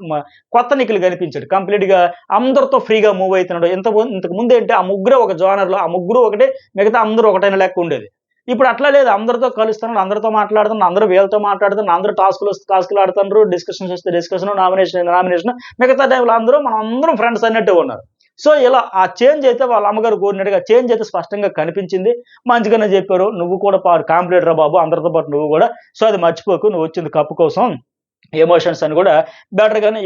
కొత్త నిఖిల్ కనిపించాడు, కంప్లీట్గా అందరితో ఫ్రీగా మూవ్ అవుతున్నాడు. ఇంతకు ముందు ఏంటి, ఆ ముగ్గురు ఒక జోనర్లో, ఆ ముగ్గురు ఒకటే, మిగతా అందరూ ఒకటైన లెక్క ఉండేది. ఇప్పుడు అట్లా లేదు, అందరితో కలుస్తున్నాడు, అందరితో మాట్లాడుతున్నాడు, అందరూ వీళ్ళతో మాట్లాడుతున్నారు, అందరూ టాస్కులు ఆడుతున్నారు, డిస్కషన్స్ వస్తే డిస్కషన్, నామినేషన్, మిగతా టైంలో మనం అందరం ఫ్రెండ్స్ అన్నట్టు ఉన్నారు. సో ఇలా ఆ చేంజ్ అయితే వాళ్ళ అమ్మగారు కోరినట్టుగా చేంజ్ అయితే స్పష్టంగా కనిపించింది. మంచిగానే చెప్పారు, నువ్వు కూడా కాంప్లీట్ రా బాబు, అందరితో పాటు నువ్వు కూడా, సో అది మర్చిపోకు, నువ్వు వచ్చింది కప్పు కోసం, ఎమోషన్స్ అని కూడా బెటర్గానే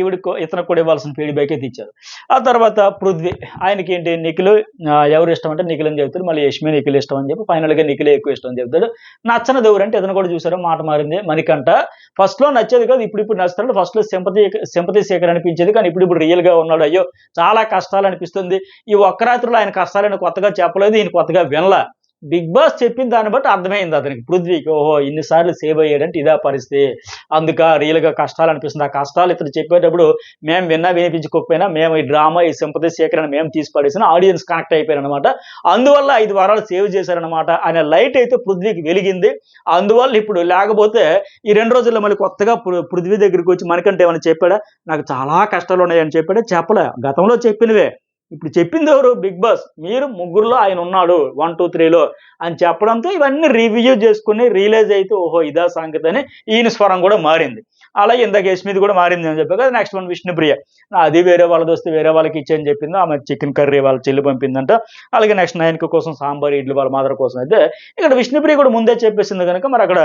ఇతనికి కూడా ఇవ్వాల్సిన ఫీడ్బ్యాక్ అయితే ఇచ్చారు. ఆ తర్వాత పృథ్వీ, ఆయనకి ఏంటి, నిఖిల్ ఎవరు ఇష్టం అంటే నిఖిల్ అని చెప్తాడు, మళ్ళీ యష్మి నిఖిల్ ఇష్టం అని చెప్పి ఫైనల్గా నిఖిలే ఎక్కువ ఇష్టం అని చెప్తాడు. నచ్చనది ఎవరంటే ఇతను కూడా చూసారు, మాట మారింది. మణికంఠ ఫస్ట్లో నచ్చేది కాదు, ఇప్పుడు నచ్చుతాడు. ఫస్ట్లో సింపతి శేఖర్ అనిపించేది, కానీ ఇప్పుడు రియల్గా ఉన్నాడు. అయ్యో చాలా కష్టాలు అనిపిస్తుంది, ఈ ఒక్క రాత్రిలో ఆయన కష్టాలను కొత్తగా చెప్పలేదు, ఈయన కొత్తగా వినలా. బిగ్ బాస్ చెప్పిన దాన్ని బట్టి అర్థమైంది అతనికి, పృథ్వీకి, ఓహో ఇన్నిసార్లు సేవ్ అయ్యాడంటే ఇదే పరిస్థితి, అందుక రియల్గా కష్టాలు అనిపిస్తుంది. ఆ కష్టాలు ఇతను చెప్పేటప్పుడు మేము వినిపించుకోకపోయినా, మేము ఈ డ్రామా, ఈ సింపతి సేకరణ మేము తీసి పడేసిన, ఆడియన్స్ కనెక్ట్ అయిపోయారు అనమాట, అందువల్ల 5 వారాలు సేవ్ చేశారనమాట అనే లైట్ అయితే పృథ్వీకి వెలిగింది. అందువల్ల ఇప్పుడు, లేకపోతే ఈ 2 రోజుల్లో మళ్ళీ కొత్తగా పృథ్వీ దగ్గరికి వచ్చి మనకంటే ఏమైనా చెప్పాడా, నాకు చాలా కష్టాలు ఉన్నాయని చెప్పాడా, చెప్పలే. గతంలో చెప్పినవే, ఇప్పుడు చెప్పింది ఎవరు, బిగ్ బాస్. మీరు ముగ్గురులో ఆయన ఉన్నాడు 1, 2, 3లో అని చెప్పడంతో ఇవన్నీ రివ్యూ చేసుకుని రియలైజ్ అయితే, ఓహో ఇదా సంగతి అని ఈయన స్వరం కూడా మారింది. అలాగే ఇందాక యష్మిది కూడా మారింది అని చెప్పారు కదా. నెక్స్ట్ వన్ విష్ణుప్రియ, అది వేరే వాళ్ళది వస్తే వేరే వాళ్ళకి ఇచ్చేయని చెప్పింది, ఆమె చికెన్ కర్రీ వాళ్ళ చెల్లి పంపిందంట. అలాగే నెక్స్ట్ నయనక కోసం సాంబార్ ఇడ్లీ వాళ్ళ మదర్ కోసం అయితే ఇక్కడ విష్ణుప్రియ కూడా ముందే చెప్పేసింది కనుక మరి అక్కడ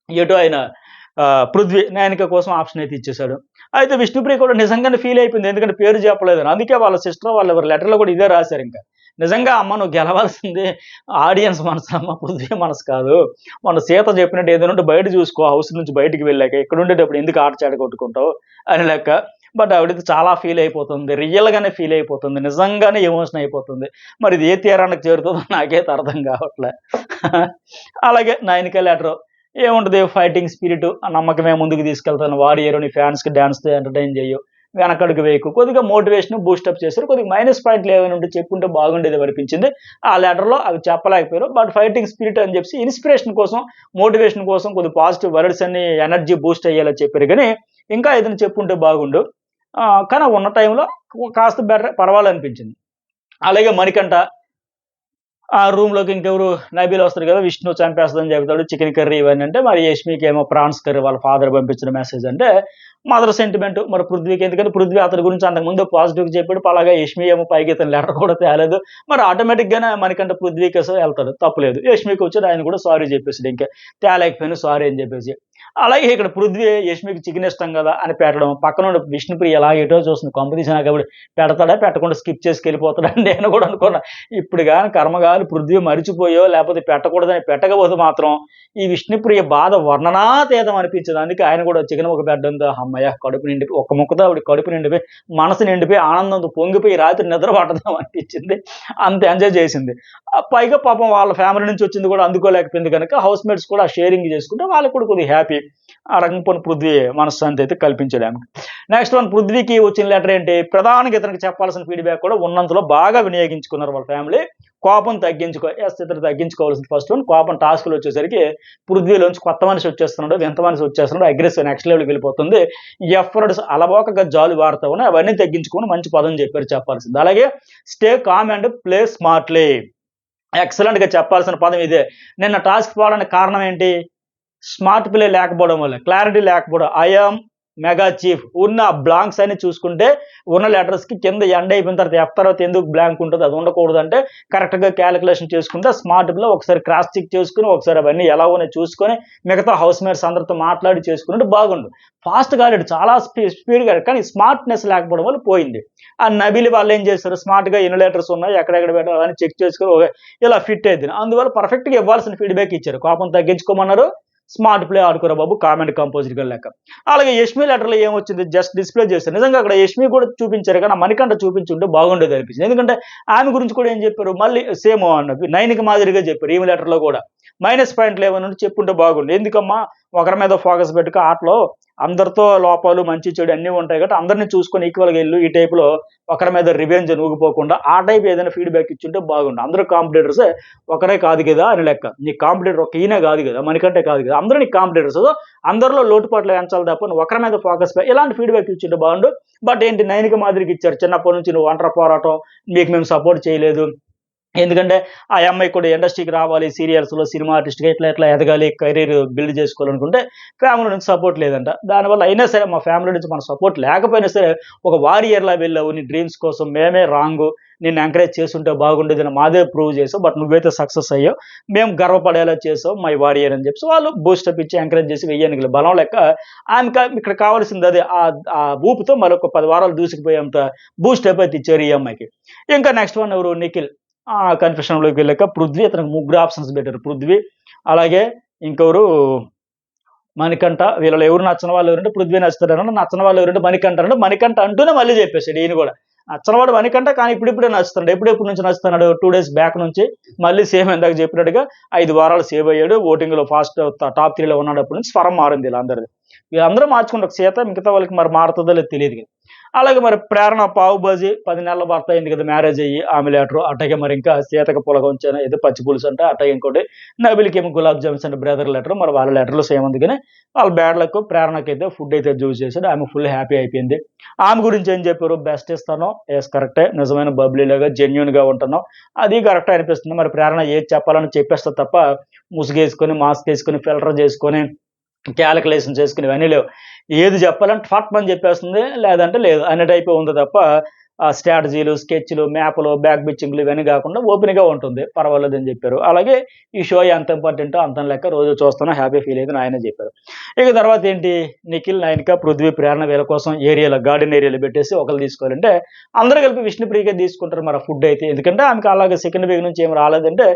ఎటు ఆయన పృథ్వీ నయనిక కోసం ఆప్షన్ అయితే ఇచ్చేశాడు. అయితే విష్ణుప్రియ కూడా నిజంగానే ఫీల్ అయిపోయింది. ఎందుకంటే పేరు చెప్పలేదని. అందుకే వాళ్ళ సిస్టర్ వాళ్ళు ఎవరి లెటర్‌లో కూడా ఇదే రాశారు ఇంకా. నిజంగా అమ్మ నువ్వు గెలవాల్సింది ఆడియన్స్ మనసు అమ్మ, పృథ్వీ మనసు కాదు. మొన్న సీత చెప్పినట్టు ఏదైనా ఉంటే బయట చూసుకో హౌస్ నుంచి బయటికి వెళ్ళాక. ఇక్కడ ఉండేటప్పుడు ఎందుకు ఆట చెడగొట్టుకుంటావు అని లెక్క. బట్ ఆవిడైతే చాలా ఫీల్ అయిపోతుంది. రియల్‌గానే ఫీల్ అయిపోతుంది. నిజంగానే ఎమోషన్ అయిపోతుంది. మరి ఇది ఏ తీరానికి చేరుతుందో నాకైతే అర్థం కావట్లే. అలాగే నయనిక లెటరు. ఏముంటది ఫైటింగ్ స్పిరిట్, ఆ నమ్మకమే ముందుకు తీసుకెళ్తాను. వారియర్ నీ ఫ్యాన్స్‌కి డాన్స్‌తో ఎంటర్‌టైన్ చెయ్యు. వెనకడుగు వేయకు. కొద్దిగా మోటివేషన్ బూస్టప్ చేశారు. కొద్దిగా మైనస్ పాయింట్లు ఏమైనా ఉంటే చెప్పుంటే బాగుండేది అనిపించింది. ఆ లెటర్‌లో అవి చెప్పలేకపోయారు. బట్ ఫైటింగ్ స్పిరిట్ అని చెప్పేసి ఇన్స్పిరేషన్ కోసం, మోటివేషన్ కోసం కొద్దిగా పాజిటివ్ వర్డ్స్ అన్ని ఎనర్జీ బూస్ట్ అయ్యేలా చెప్పారు గానీ, ఇంకా ఏదైనా చెప్పుంటే బాగుండు. కానీ ఉన్న టైంలో కాస్త బెటర్ పర్వాలనిపించింది. అలాగే మణికంఠ ఆ రూమ్‌లోకి ఇంకెవరు నబీల్ వస్తారు కదా! విష్ణు చంపేస్తదని చెబుతాడు. చికెన్ కర్రీ ఇవన్నీ అంటే, మరి యష్మికేమో ప్రాన్స్ కర్రీ వాళ్ళ ఫాదర్ పంపించిన మెసేజ్ అంటే, మదర్ సెంటిమెంట్. మరి పృథ్వీకి ఎందుకంటే పృథ్వీ అతని గురించి అంతకుముందు పాజిటివ్‌గా చెప్పాడు. అలాగే యష్మి ఏమో పైకి ఇతను లెటర్ కూడా తేలేదు. మరి ఆటోమేటిక్‌గానే మణికంఠ పృథ్వీ కోసం వెళ్తాడు. తప్పులేదు. యష్మికి వచ్చాడు ఆయన కూడా సారీ చెప్పేసాడు. ఇంకా తేలేకపోయాను సారీ అని చెప్పేసి. అలాగే ఇక్కడ పృథ్వీ యష్మికి చికెన్ ఇష్టం కదా అని పెట్టడం. పక్కనుండి విష్ణుప్రియ ఎలా ఎటో చూస్తుంది. కొంపదీసి నాకప్పుడు పెడతాడా? పెట్టకుండా స్కిప్ చేసుకెళ్ళిపోతాడా అని నేను కూడా అనుకున్నా. ఇప్పుడు గాని కర్మగాలి పృథ్వీ మరిచిపోయో లేకపోతే పెట్టకూడదని పెట్టకపోతే మాత్రం ఈ విష్ణుప్రియ బాధ వర్ణనాతీతం అనిపించింది. అందుకే ఆయన కూడా చికెన్ ముక్క పెట్టడంతో హమ్మయ్య కడుపు నిండిపోయి ఒక్క ముక్కతో ఆవిడ కడుపు నిండిపోయి, మనసు నిండిపోయి, ఆనందంతో పొంగిపోయి రాత్రి నిద్ర పట్టదాం అనిపించింది. అంత ఎంజాయ్ చేసింది. పైగా పాపం వాళ్ళ ఫ్యామిలీ నుంచి వచ్చింది కూడా అందుకోలేకపోయింది కనుక హౌస్ మేట్స్ కూడా షేరింగ్ చేసుకుంటే వాళ్ళకి కూడా కొద్దిగా హ్యాపీ. ఆ రకంగా పోనీ పృథ్వీ మనశ్శాంతి అయితే కల్పించాడు ఆమెకి. నెక్స్ట్ వన్ పృథ్వీకి వచ్చిన లెటర్ ఏంటి? ప్రధానంగా ఇతనికి చెప్పాల్సిన ఫీడ్‌బ్యాక్ కూడా ఉన్నంతలో బాగా వినియోగించుకున్నారు వాళ్ళ ఫ్యామిలీ. కోపం తగ్గించుకో ఇతను తగ్గించుకోవాల్సింది ఫస్ట్ వన్. కోపం టాస్క్‌లో వచ్చేసరికి పృథ్వీలోంచి కొత్త మనిషి వచ్చేస్తున్నాడు, వింత మనిషి వచ్చేస్తున్నాడు, అగ్రెసివ్ నెక్స్ట్ లెవెల్‌కి వెళ్ళిపోతుంది. ఎఫర్ట్స్ అలవోకగా జాలు వారుతా ఉన్నాయి. అవన్నీ తగ్గించుకొని మంచి పదం చెప్పారు చెప్పాల్సింది. అలాగే stay calm and play smartly. ఎక్సలెంట్‌గా చెప్పాల్సిన పదం ఇదే. నిన్న టాస్క్ పోవడానికి కారణం ఏంటి? స్మార్ట్ ప్లే లేకపోవడం వల్ల, క్లారిటీ లేకపోవడం. ఐ యామ్ మెగా చీఫ్ ఉన్న బ్లాంక్స్ అని చూసుకుంటే ఉన్న లెటర్స్‌కి కింద ఎండ్ అయిపోయిన తర్వాత ఎఫ్ తర్వాత ఎందుకు బ్లాంక్ ఉంటది? అది ఉండకూడదంటే కరెక్ట్‌గా క్యాలిక్యులేషన్ చేసుకుంటే స్మార్ట్ ప్లే ఒకసారి క్రాస్ చెక్ చేసుకొని, ఒకసారి అవన్నీ ఎలా ఉన్నాయో చూసుకొని, మిగతా హౌస్ మేట్స్ అందరితో మాట్లాడి చేసుకున్నట్టు బాగుండు. ఫాస్ట్‌గా ఆడాడు. చాలా స్పీడ్‌గా ఆడాడు. కానీ స్మార్ట్‌నెస్ లేకపోవడం వల్ల పోయింది. ఆ నబీల్ వాళ్ళు ఏం చేశారు? స్మార్ట్‌గా ఎన్ని లెటర్స్ ఉన్నాయి, ఎక్కడెక్కడ పెట్టాలి అవన్నీ చెక్ చేసుకొని ఇలా ఫిట్ అయింది. అందువల్ల పర్ఫెక్ట్‌గా ఇవ్వాల్సిన ఫీడ్‌బ్యాక్ ఇచ్చారు. కోపం తగ్గించుకోమన్నారు. స్మార్ట్ ప్లే ఆడుకోరా బాబు కామెంట్ కంపోజ్డ్‌గా లెక్క. అలాగే యష్మి లెటర్‌లో ఏమొచ్చింది? జస్ట్ డిస్‌ప్లే చేశారు. నిజంగా అక్కడ యష్మి కూడా చూపించారు కానీ, మణికంఠ చూపించుంటే బాగుండేది అనిపించింది. ఎందుకంటే ఆమె గురించి కూడా ఏం చెప్పారు? మళ్ళీ సేమ్ నయనిక మాదిరిగా చెప్పారు ఈమె లెటర్‌లో కూడా. మైనస్ పాయింట్లు ఏమైనా ఉంటే చెప్పుంటే బాగుండు. ఎందుకమ్మా ఒకరి మీద ఫోకస్ పెట్టుకో ఆటలో అందరితో లోపాలు, మంచి, చెడు అన్నీ ఉంటాయి కాబట్టి అందరిని చూసుకొని ఈక్వల్‌గా ఎళ్ళు. ఈ టైప్‌లో ఒకరి మీద రివెంజ్ ఊగిపోకుండా ఆ టైప్ ఏదైనా ఫీడ్‌బ్యాక్ ఇచ్చుంటే బాగుండు. అందరూ కాంపిటీటర్సే ఒకరే కాదు కదా అని లెక్క. నీకు కాంపిటీటర్ ఒక ఈయనే కాదు కదా, మణికంఠే కాదు కదా, అందరూ నీకు కాంపిటీటర్స్. సో అందరిలో లోటుపాట్లు ఎంచాలి తప్ప నువ్వు ఒకరి మీద ఫోకస్ ఇలాంటి ఫీడ్‌బ్యాక్ ఇచ్చుంటే బాగుండు. బట్ ఏంటి నయనిక మాదిరికి ఇచ్చారు. చిన్నప్పటి నుంచి నువ్వు ఒంటరి పోరాటం, మీకు మేము సపోర్ట్ చేయలేదు. ఎందుకంటే ఆ అమ్మాయి కూడా ఇండస్ట్రీకి రావాలి, సీరియల్స్‌లో సినిమా ఆర్టిస్ట్‌గా ఇట్లా ఇట్లా ఎదగాలి, కెరీర్ బిల్డ్ చేసుకోవాలనుకుంటే ఫ్యామిలీ నుంచి సపోర్ట్ లేదంట. దానివల్ల అయినా సరే మా ఫ్యామిలీ నుంచి మన సపోర్ట్ లేకపోయినా సరే ఒక వారియర్‌లా వెళ్ళావు. నీ డ్రీమ్స్ కోసం మేమే రాంగు. నిన్ను ఎంకరేజ్ చేసుంటే బాగుండేదని మాదే ప్రూవ్ చేసావు. బట్ నువ్వైతే సక్సెస్ అయ్యావు. మేము గర్వపడేలా చేసావు మై వారియర్ అని చెప్పేసి వాళ్ళు బూస్టప్ ఇచ్చి ఎంకరేజ్ చేసి వెయ్యనికి బలం లెక్క ఆమెకి ఇక్కడ కావాల్సింది అదే. ఆ ఊపుతో మరొక 10 వారాలు దూసుకుపోయేంత బూస్టప్ అయితే ఇచ్చారు ఈ అమ్మాయికి. ఇంకా నెక్స్ట్ వన్ ఎవరు? నిఖిల్. కన్ఫెషన్‌లోకి వెళ్ళాక పృథ్వీ అతనికి ముగ్గురు ఆప్షన్స్ పెట్టారు. పృథ్వీ, అలాగే ఇంకెవరు మణికంఠ. వీళ్ళలో ఎవరు నచ్చని వాళ్ళు ఎవరంటే పృథ్వీ నచ్చుతాడన్నాడు. నచ్చని వాళ్ళు ఎవరంటే మణికంఠ అన్నాడు. మణికంఠ అంటూనే మళ్ళీ చెప్పేసాడు ఈయన కూడా. నచ్చనివాడు మణికంఠ కానీ ఇప్పుడిప్పుడే నచ్చుతున్నాడు. ఎప్పుడెప్పటి నుంచి నచ్చుతున్నాడు? 2 డేస్ బ్యాక్ నుంచి. మళ్ళీ సేమ్ ఇందాక చెప్పినట్టుగా 5 వారాలు సేవ్ అయ్యాడు. ఓటింగ్‌లో ఫాస్ట్ టాప్ 3లో ఉన్నాడప్పటి నుంచి స్వరం మారింది వీళ్ళందరిది. వీళ్ళందరూ మార్చుకుంటారు. సీత మిగతా వాళ్ళకి మరి మారుతుందో లేదో తెలీదు గాని. అలాగే మరి ప్రేరణ పావు బాజీ 10 నెలల భర్త అయింది కదా మ్యారేజ్ అయ్యి ఆమె లెటరు. అట్లాగే మరి ఇంకా సీతకి పులగంచాను ఏదో పచ్చి పులుసు అంట. అట్లాగే ఇంకోటి నబిల్‌కేమో గులాబ్ జామ్స్ అంటే బ్రదర్ లెటర్. మరి వాళ్ళ లెటర్‌లో సేమ్ ఉంది కానీ వాళ్ళ బ్యాడ్ లక్. ప్రేరణకైతే ఫుడ్ అయితే చూస్ చేసాడు. ఆమె ఫుల్ హ్యాపీ అయిపోయింది. ఆమె గురించి ఏం చెప్పారు? బెస్ట్ ఇస్తాను. యెస్ కరెక్టే. నిజమైన బబ్లీలాగా జెన్యూన్‌గా ఉంటున్నావు. అది కరెక్టే అనిపిస్తుంది. మరి ప్రేరణ ఏది చెప్పాలని చెప్పేస్తది తప్ప ముసుగేసుకొని, మాస్క్ ఏసుకొని, ఫిల్టర్ చేసుకొని, క్యాలిక్యులేషన్ చేసుకొని ఇవన్నీ లేవు. ఏది చెప్పాలంటే ఫట్మని చెప్పేస్తుంది. లేదంటే లేదు అనే టైపే ఉంది తప్ప స్ట్రాటజీలు, స్కెచ్లు, మ్యాప్లు, బ్యాక్ బిచ్చింగ్లు ఇవన్నీ కాకుండా ఓపెన్గా ఉంటుంది, పర్వాలేదని చెప్పారు. అలాగే ఈ షో ఎంత ఇంపార్టెంటో అంత లెక్క రోజు చూస్తాను, హ్యాపీ ఫీల్ అయింది ఆయనే చెప్పారు. ఇక తర్వాత ఏంటి, నిఖిల్, నయనిక, పృథ్వీ, ప్రేరణ వీళ్ళ కోసం ఏరియాలో గార్డెన్ ఏరియాలో పెట్టేసి ఒకరు తీసుకోవాలంటే అందరూ కలిపి విష్ణుప్రియకే తీసుకుంటారు మరి ఫుడ్ అయితే. ఎందుకంటే ఆమెకి అలాగే సెకండ్ వీక్ నుంచి ఏమి రాలేదంటే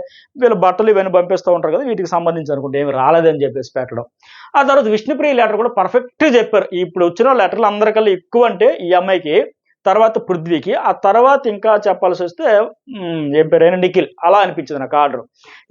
వీళ్ళు బట్టలు ఇవన్నీ పంపిస్తూ ఉంటారు కదా, వీటికి సంబంధించి అనుకుంటే ఏమి రాలేదని చెప్పేసి పెట్టడం. ఆ తర్వాత విష్ణుప్రియ లెటర్ కూడా పర్ఫెక్ట్గా చెప్పారు. ఇప్పుడు వచ్చిన లెటర్లు అందరికల్లా ఎక్కువ అంటే ఈ అమ్మాయికి, తర్వాత పృథ్వీకి, ఆ తర్వాత ఇంకా చెప్పాల్సి వస్తే ఏం పేరైనా నిఖిల్. అలా అనిపించింది నాకు ఆర్డర్.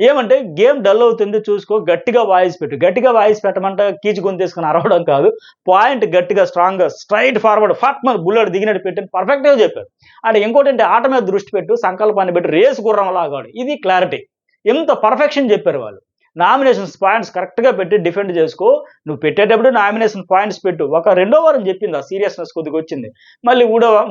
ఏమంటే గేమ్ డల్ అవుతుంది చూసుకో, గట్టిగా వాయిస్ పెట్టు. గట్టిగా వాయిస్ పెట్టమంటే కీచు గొంతేసుకుని అరవడం కాదు, పాయింట్ గట్టిగా స్ట్రాంగ్గా స్ట్రైట్ ఫార్వర్డ్ ఫట్ మన బుల్లెట్ దిగినట్టు పెట్టని పర్ఫెక్ట్గా చెప్పారు. అంటే ఇంకోటి అంటే ఆట మీద దృష్టి పెట్టు, సంకల్పాన్ని పెట్టి రేసు గుర్రం లాగాడు. ఇది క్లారిటీ. ఎంత పర్ఫెక్షన్ చెప్పారు వాళ్ళు. నామినేషన్స్ పాయింట్స్ కరెక్ట్గా పెట్టి డిఫెండ్ చేసుకో. నువ్వు పెట్టేటప్పుడు నామినేషన్ పాయింట్స్ పెట్టు. ఒక రెండో వారం చెప్పింది, ఆ సీరియస్నెస్ కొద్దిగా వచ్చింది. మళ్ళీ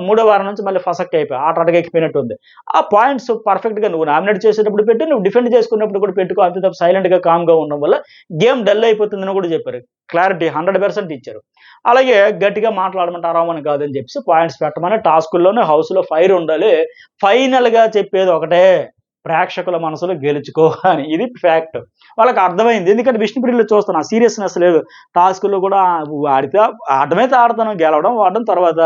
మూడో వారం నుంచి మళ్ళీ ఫసక్ అయిపోయి ఆట అడగెక్కిపోయినట్టు ఉంది. ఆ పాయింట్స్ పర్ఫెక్ట్గా నువ్వు నామినేట్ చేసేటప్పుడు పెట్టి, నువ్వు డిఫెండ్ చేసుకున్నప్పుడు కూడా పెట్టుకో. అంతే తప్ప సైలెంట్గా కామ్గా ఉండడం వల్ల గేమ్ డల్ అయిపోతుందని కూడా చెప్పారు. క్లారిటీ 100% ఇచ్చారు. అలాగే గట్టిగా మాట్లాడమంటే అరవమని కాదని చెప్పేసి పాయింట్స్ పెట్టమని, టాస్కుల్లోనే హౌస్లో ఫైర్ ఉండాలి. ఫైనల్గా చెప్పేది ఒకటే, ప్రేక్షకుల మనసులో గెలుచుకో అని. ఇది ఫ్యాక్ట్. వాళ్ళకి అర్థమైంది. ఎందుకంటే విష్ణుప్రియలో చూస్తాను ఆ సీరియస్నెస్ లేదు. టాస్కుల్లో కూడా ఆడితే ఆడమైతే ఆడతాను, గెలవడం వాడడం తర్వాత.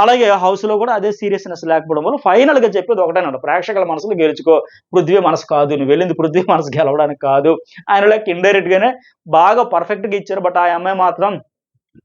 అలాగే హౌస్లో కూడా అదే సీరియస్నెస్ లేకపోవడం వల్ల ఫైనల్గా చెప్పేది ఒకటేనమాట, ప్రేక్షకుల మనసులో గెలుచుకో. పృథ్వీ మనసు కాదు, నువ్వు వెళ్ళింది పృథ్వీ మనసు గెలవడానికి కాదు. ఆయన లెక్క ఇండైరెక్ట్ గానే బాగా పర్ఫెక్ట్గా ఇచ్చారు. బట్ ఆ అమ్మాయి మాత్రం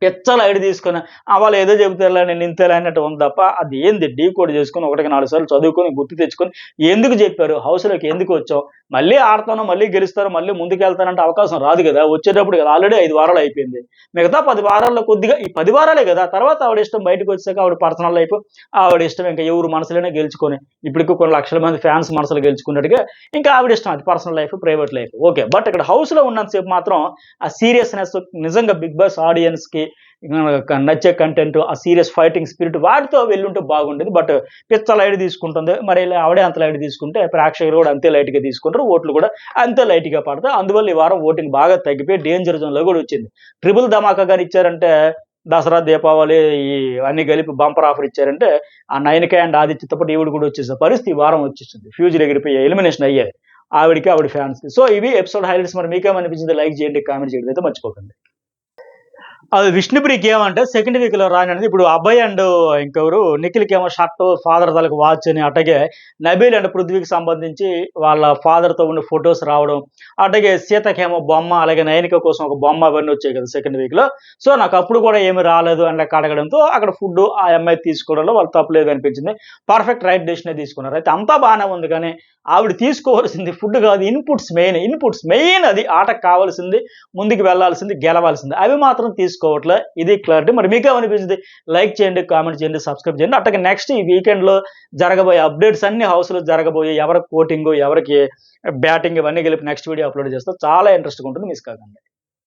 పిచ్చలు ఐడి తీసుకొని వాళ్ళు ఏదో చెబుతారులే నేను ఇంతేలే అన్నట్టు ఉంది తప్ప, అది ఏంది డీకోడ్ చేసుకొని 1కి 4 సార్లు చదువుకొని గుర్తు తెచ్చుకొని ఎందుకు చెప్పారు, హౌస్లోకి ఎందుకు వచ్చావు, మళ్ళీ ఆడతాను, మళ్ళీ గెలుస్తారు, మళ్ళీ ముందుకెళ్తానంటే అవకాశం రాదు కదా. వచ్చేటప్పుడు కదా, ఆల్రెడీ 5 వారాలు అయిపోయింది. మిగతా 10 వారాల్లో కొద్దిగా ఈ 10 వారాలే కదా, తర్వాత ఆవిడ ఇష్టం. బయటకు వచ్చాక ఆవిడ పర్సనల్ లైఫ్ ఆవిడ ఇష్టం. ఇంకా ఎవరు మనసులోనే గెలుచుకొని ఇప్పటికి కొన్ని లక్షల మంది ఫ్యాన్స్ మనసులు గెలుచుకున్నట్టుగా ఇంకా ఆవిడ ఇష్టం, అది personal life, private life. Okay, but ఇక్కడ హౌస్లో ఉన్నంతసేపు మాత్రం ఆ సీరియస్నెస్ నిజంగా బిగ్ బాస్ ఆడియన్స్కి నచ్చే కంటెంట్, ఆ సీరియస్ ఫైటింగ్ స్పిరిట్ వాటితో వెళ్ళుంటే బాగుండేది. బట్ పిచ్చ లైట్ తీసుకుంటుంది. మరి ఆవిడే అంత లైట్ తీసుకుంటే ప్రేక్షకులు కూడా అంతే లైట్గా తీసుకుంటారు, ఓట్లు కూడా అంతే లైట్గా పడతాయి. అందువల్ల ఈ వారం ఓటింగ్ బాగా తగ్గిపోయి డేంజర్ జోన్లో కూడా వచ్చింది. ట్రిపుల్ ధమాకా కానీ ఇచ్చారంటే, దసరా, దీపావళి ఈ అన్ని కలిపి బంపర్ ఆఫర్ ఇచ్చారంటే ఆ నయనిక అండ్ ఆదిత్యతో పాటు ఈవిడ కూడా వచ్చేసే పరిస్థితి ఈ వారం వచ్చేసింది. ఫ్యూజులు ఎగిరిపోయి ఎలిమినేషన్ అయ్యాయి ఆవిడికి, ఆవిడ ఫ్యాన్స్కి. సో ఇవి ఎపిసోడ్ హైలైట్స్. మరి మీకేమనిపించింది? లైక్ చేయండి, కామెంట్ చేయడం అయితే మర్చిపోకండి. అది విష్ణుప్రియకి ఏమంటే సెకండ్ వీక్ లో రానిది. ఇప్పుడు అబ్బాయి అండ్ ఇంకెవరు నిఖిల్కి ఏమో షర్ట్, ఫాదర్ తలకు వాచ్ అని, అట్లాగే నబీల్ అండ్ పృథ్వీకి సంబంధించి వాళ్ళ ఫాదర్ తో ఉన్న ఫొటోస్ రావడం, అట్లాగే సీతకేమో బొమ్మ, అలాగే నయనిక కోసం ఒక బొమ్మ, అవన్నీ వచ్చాయి కదా సెకండ్ వీక్ లో. సో నాకు అప్పుడు కూడా ఏమి రాలేదు అని లెక్క అడగడంతో అక్కడ ఫుడ్ ఆ అమ్మాయి తీసుకోవడంలో వాళ్ళు తప్పలేదు అనిపించింది. పర్ఫెక్ట్ రైట్ డెసిషన్ తీసుకున్నారు. అయితే అంతా బాగానే ఉంది, కానీ ఆవిడ తీసుకోవాల్సింది ఫుడ్ కాదు, ఇన్పుట్స్ మెయిన్ అది ఆటకు కావాల్సింది, ముందుకు వెళ్లాల్సింది, గెలవాల్సింది. అవి మాత్రం తీసుకోవట్లే. ఇది క్లారిటీ. మరి మీకేమనిపించింది? లైక్ చేయండి, కామెంట్ చేయండి, సబ్స్క్రైబ్ చేయండి. అట్లాగే నెక్స్ట్ ఈ వీకెండ్లో జరగబోయే అప్డేట్స్ అన్ని హౌస్లో జరగబోయే, ఎవరికి కోటింగ్, ఎవరికి బ్యాటింగ్, ఇవన్నీ కలిపి నెక్స్ట్ వీడియో అప్లోడ్ చేస్తాం. చాలా ఇంట్రెస్ట్గా ఉంటుంది, మిస్ కాకండి.